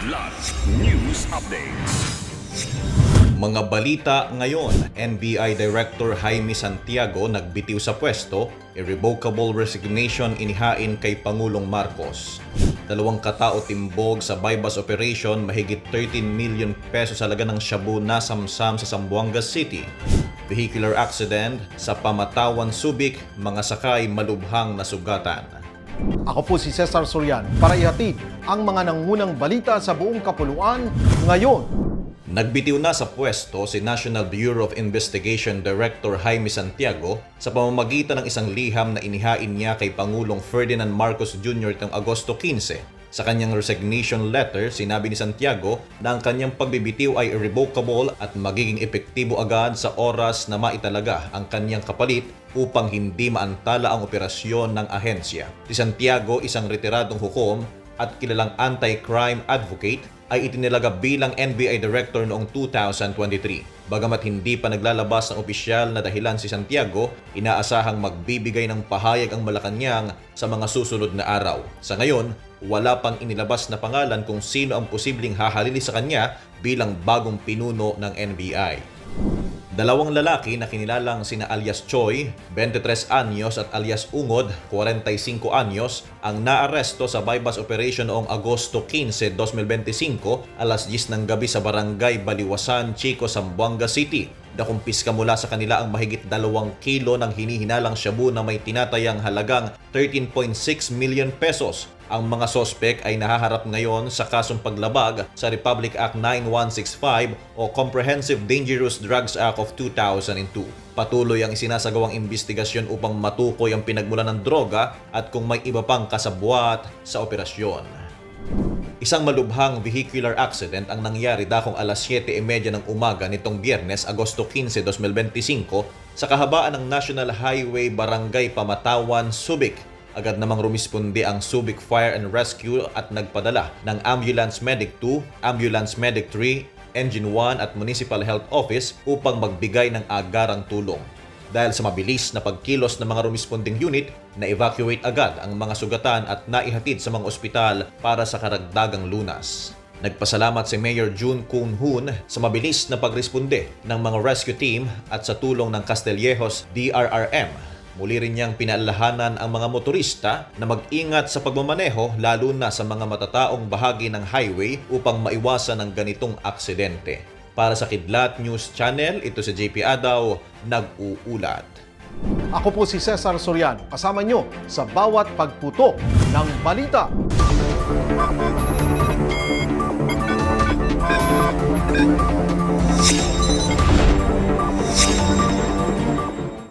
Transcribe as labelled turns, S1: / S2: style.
S1: Kilat News Updates.
S2: Mga balita ngayon, NBI Director Jaime Santiago nagbitiw sa pwesto, irrevocable resignation inihain kay Pangulong Marcos. 2 katao timbog sa bypass operation, mahigit 13 million pesos halaga ng shabu na samsam sa Zamboanga City. Vehicular accident sa Pamatawan, Subic, mga sakay malubhang nasugatan.
S3: Ako po si Cesar Sorian para ihatid ang mga nangunang balita sa buong kapuluan ngayon.
S2: Nagbitiw na sa pwesto si National Bureau of Investigation Director Jaime Santiago sa pamamagitan ng isang liham na inihain niya kay Pangulong Ferdinand Marcos Jr. noong Agosto 15. Sa kanyang resignation letter, sinabi ni Santiago na ang kanyang pagbibitiw ay irrevocable at magiging epektibo agad sa oras na maitalaga ang kanyang kapalit upang hindi maantala ang operasyon ng ahensya. Si Santiago, isang retiradong hukom at kilalang anti-crime advocate, ay itinilaga bilang NBI Director noong 2023. Bagamat hindi pa naglalabas ng opisyal na dahilan si Santiago, inaasahang magbibigay ng pahayag ang Malacanang sa mga susunod na araw. Sa ngayon, wala pang inilabas na pangalan kung sino ang posibleng hahalili sa kanya bilang bagong pinuno ng NBI. 2 lalaki na kinilalang sina alias Choi, 23 anyos at alias Ungod, 45 anyos, ang naaresto sa bypass operation noong Agosto 15, 2025, alas 10 ng gabi sa barangay Baliwasan, Chico, Zamboanga City. Nakumpiska mula sa kanila ang mahigit 2 kilo ng hinihinalang shabu na may tinatayang halagang 13.6 million pesos. Ang mga sospek ay nahaharap ngayon sa kasong paglabag sa Republic Act 9165 o Comprehensive Dangerous Drugs Act of 2002. Patuloy ang isinasagawang investigasyon upang matukoy ang pinagmulan ng droga at kung may iba pang kasabwat sa operasyon. Isang malubhang vehicular accident ang nangyari dakong alas 7:30 ng umaga nitong Biyernes, Agosto 15, 2025 sa kahabaan ng National Highway Barangay Pamatawan, Subic. Agad namang rumisponde ang Subic Fire and Rescue at nagpadala ng Ambulance Medic 2, Ambulance Medic 3, Engine 1 at Municipal Health Office upang magbigay ng agarang tulong. Dahil sa mabilis na pagkilos ng mga rumisponding unit, na-evacuate agad ang mga sugatan at naihatid sa mga ospital para sa karagdagang lunas. Nagpasalamat si Mayor June Koon-hoon sa mabilis na pagresponde ng mga rescue team at sa tulong ng Castillejos DRRM. Muli rin niyang pinaalalahanan ang mga motorista na mag-ingat sa pagmamaneho lalo na sa mga matataong bahagi ng highway upang maiwasan ang ganitong aksidente. Para sa Kidlat News Channel, ito si JP Adaw, nag-uulat.
S3: Ako po si Cesar Sorian, kasama nyo sa bawat pagputo ng balita.